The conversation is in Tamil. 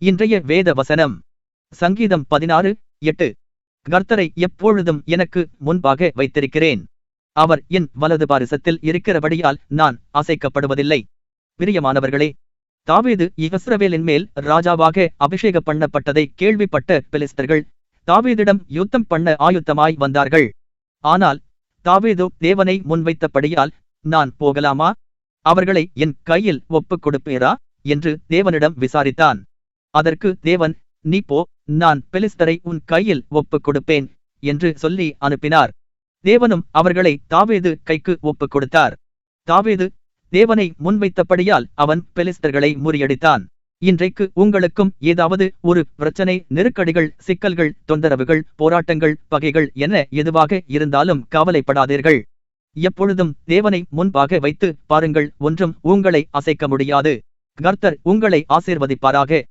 இன்றைய வேத வசனம் சங்கீதம் 16:8. கர்த்தரை எப்பொழுதும் எனக்கு முன்பாக வைத்திருக்கிறேன். அவர் என் வலது பாரிசத்தில் இருக்கிறபடியால் நான் அசைக்கப்படுவதில்லை. பிரியமானவர்களே, தாவீது இஸ்ரவேலின் மேல் ராஜாவாக அபிஷேகம் பண்ணப்பட்டதை கேள்விப்பட்ட பெலிஸ்தர்கள் தாவீதிடம் யுத்தம் பண்ண ஆயுத்தமாய் வந்தார்கள். ஆனால் தாவீது தேவனை முன்வைத்தபடியால், நான் போகலாமா? அவர்களை என் கையில் ஒப்புக் கொடுப்பீரா என்று தேவனிடம் விசாரித்தான். அதற்கு தேவன், நீ போ, நான் பெலிஸ்தரை உன் கையில் ஒப்புக் கொடுப்பேன் என்று சொல்லி அனுப்பினார். தேவனும் அவர்களை தாவீது கைக்கு ஒப்புக் கொடுத்தார். தாவீது தேவனை முன்வைத்தபடியால் அவன் பெலிஸ்தர்களை முறியடித்தான். இன்றைக்கு உங்களுக்கும் ஏதாவது ஒரு பிரச்சனை, நெருக்கடிகள், சிக்கல்கள், தொந்தரவுகள், போராட்டங்கள், பகைகள் என எதுவாக இருந்தாலும் கவலைப்படாதீர்கள். எப்பொழுதும் தேவனை முன்பாக வைத்து பாருங்கள், ஒன்றும் உங்களை அசைக்க முடியாது. கர்த்தர் உங்களை ஆசீர்வதிப்பாராக.